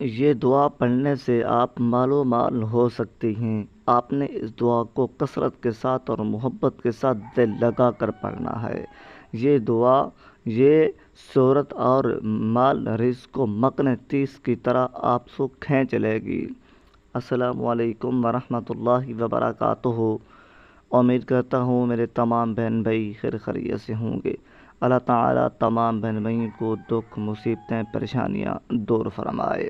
یہ دعا پڑھنے سے آپ مال و مال ہو سکتی ہیں۔ آپ نے اس دعا کو کثرت کے ساتھ اور محبت کے ساتھ دل لگا کر پڑھنا ہے۔ یہ دعا یہ صورت اور مال رزق کو مقناطیس کی طرح آپ کو کھینچ لے گی۔ السلام علیکم ورحمۃ اللہ وبرکاتہ۔ امید کرتا ہوں میرے تمام بہن بھائی خیر خیریت سے ہوں گے۔ اللہ تعالیٰ تمام بہن بھائیوں کو دکھ مصیبتیں پریشانیاں دور فرمائے۔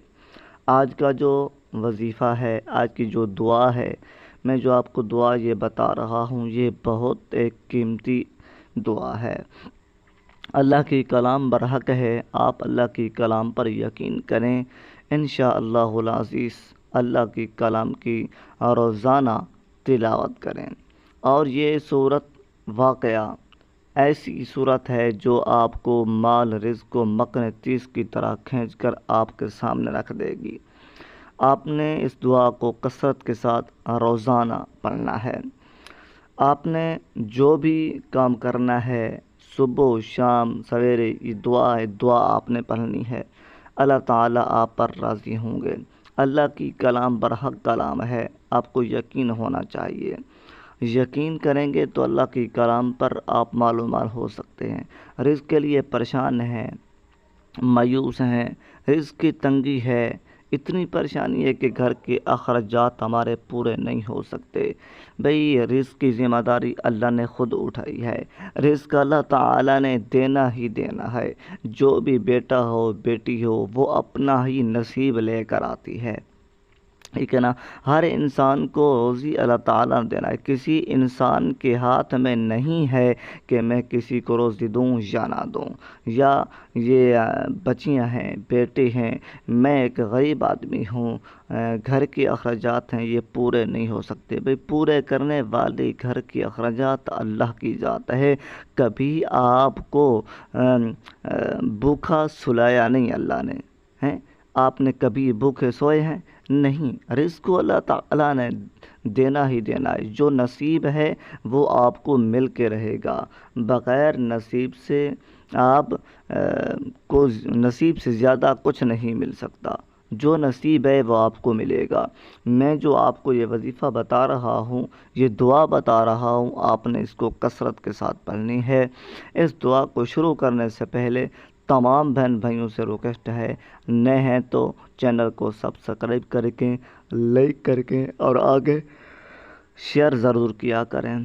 آج کا جو وظیفہ ہے، آج کی جو دعا ہے، میں جو آپ کو دعا یہ بتا رہا ہوں، یہ بہت ایک قیمتی دعا ہے۔ اللہ کی کلام برحق ہے، آپ اللہ کی کلام پر یقین کریں، انشاءاللہ العزیز اللہ کی کلام کی روزانہ تلاوت کریں۔ اور یہ صورت واقعہ ایسی صورت ہے جو آپ کو مال رزق کو مقناطیس کی طرح کھینچ کر آپ کے سامنے رکھ دے گی۔ آپ نے اس دعا کو کثرت کے ساتھ روزانہ پڑھنا ہے۔ آپ نے جو بھی کام کرنا ہے، صبح شام سویرے یہ دعا آپ نے پڑھنی ہے۔ اللہ تعالیٰ آپ پر راضی ہوں گے۔ اللہ کی کلام برحق کلام ہے، آپ کو یقین ہونا چاہیے۔ یقین کریں گے تو اللہ کی کلام پر آپ مال و مال ہو سکتے ہیں۔ رزق کے لیے پریشان ہیں، مایوس ہیں، رزق کی تنگی ہے، اتنی پریشانی ہے کہ گھر کے اخراجات ہمارے پورے نہیں ہو سکتے۔ بھئی رزق کی ذمہ داری اللہ نے خود اٹھائی ہے۔ رزق اللہ تعالیٰ نے دینا ہی دینا ہے۔ جو بھی بیٹا ہو بیٹی ہو وہ اپنا ہی نصیب لے کر آتی ہے، ٹھیک ہے نا۔ ہر انسان کو روزی اللہ تعالیٰ نے دینا ہے۔ کسی انسان کے ہاتھ میں نہیں ہے کہ میں کسی کو روزی دوں یا نہ دوں، یا یہ بچیاں ہیں، بیٹے ہیں، میں ایک غریب آدمی ہوں، گھر کے اخراجات ہیں، یہ پورے نہیں ہو سکتے۔ بھئی پورے کرنے والی گھر کے اخراجات اللہ کی ذات ہے۔ کبھی آپ کو بھوکا سلایا نہیں اللہ نے، ہیں؟ آپ نے کبھی بھوکے سوئے ہیں؟ نہیں۔ رزق کو اللہ تعالیٰ نے دینا ہی دینا ہے۔ جو نصیب ہے وہ آپ کو مل کے رہے گا۔ بغیر نصیب سے آپ کو نصیب سے زیادہ کچھ نہیں مل سکتا۔ جو نصیب ہے وہ آپ کو ملے گا۔ میں جو آپ کو یہ وظیفہ بتا رہا ہوں، یہ دعا بتا رہا ہوں، آپ نے اس کو کثرت کے ساتھ پڑھنی ہے۔ اس دعا کو شروع کرنے سے پہلے تمام بہن بھائیوں سے ریکویسٹ ہے، نئے ہیں تو چینل کو سبسکرائب کر کے لائک کر کے اور آگے شیئر ضرور کیا کریں۔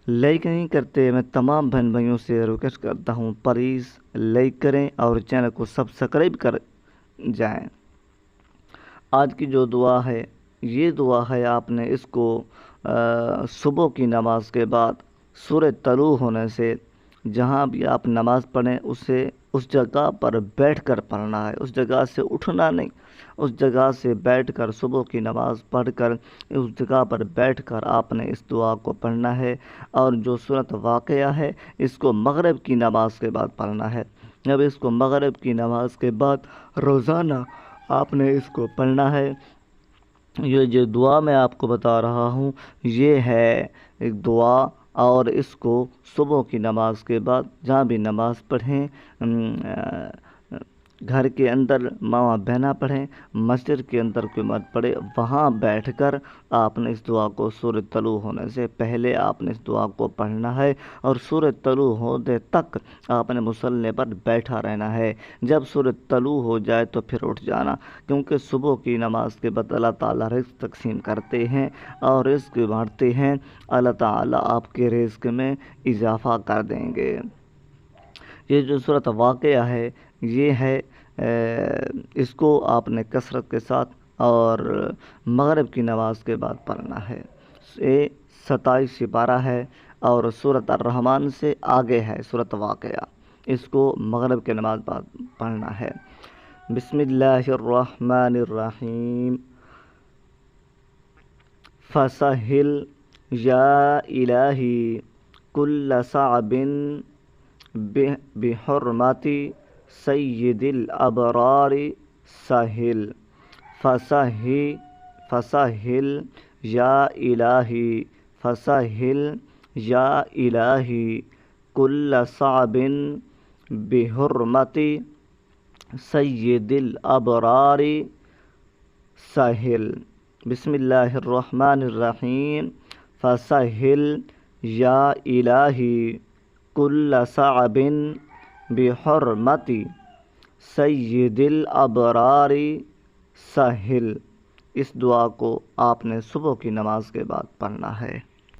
لائک نہیں کرتے، میں تمام بہن بھائیوں سے ریکویسٹ کرتا ہوں پلیز لائک کریں اور چینل کو سبسکرائب کر جائیں۔ آج کی جو دعا ہے، یہ دعا ہے، آپ نے اس کو صبح کی نماز کے بعد سورج طلوع ہونے سے جہاں بھی آپ نماز پڑھیں اسے اس جگہ پر بیٹھ کر پڑھنا ہے۔ اس جگہ سے اٹھنا نہیں، اس جگہ سے بیٹھ کر صبح کی نماز پڑھ کر اس جگہ پر بیٹھ کر آپ نے اس دعا کو پڑھنا ہے۔ اور جو صورت واقعہ ہے اس کو مغرب کی نماز کے بعد پڑھنا ہے۔ جب اس کو مغرب کی نماز کے بعد روزانہ آپ نے اس کو پڑھنا ہے۔ یہ جو دعا میں آپ کو بتا رہا ہوں یہ ہے ایک دعا، اور اس کو صبح کی نماز کے بعد جہاں بھی نماز پڑھیں، گھر کے اندر ماں بہنا پڑھیں، مسجد کے اندر کوئی مرد پڑھے، وہاں بیٹھ کر آپ نے اس دعا کو سورج طلوع ہونے سے پہلے آپ نے اس دعا کو پڑھنا ہے، اور سورج طلوع ہونے تک آپ نے مصلی پر بیٹھا رہنا ہے۔ جب سورج طلوع ہو جائے تو پھر اٹھ جانا، کیونکہ صبح کی نماز کے بعد اللہ تعالیٰ رزق تقسیم کرتے ہیں اور رزق بانٹتے ہیں۔ اللہ تعالیٰ آپ کے رزق میں اضافہ کر دیں گے۔ یہ جو صورت واقعہ ہے یہ ہے، اس کو آپ نے کثرت کے ساتھ اور مغرب کی نماز کے بعد پڑھنا ہے۔ یہ 27 سپارہ ہے اور سورۃ الرحمن سے آگے ہے سورت واقعہ۔ اس کو مغرب کے نماز بعد پڑھنا ہے۔ بسم اللہ الرحمن الرحیم۔ فسہل یا الہی کل صعب بحرمت سید الابرار سہل۔ فسہل یا الہی، فسہل یا الہی کل صعب بحرمت سید الابرار سہل۔ بسم اللہ الرحمن الرحیم۔ فسہل یا الہی کل صعب بحرمت سید الابرار سہل۔ اس دعا کو آپ نے صبح کی نماز کے بعد پڑھنا ہے۔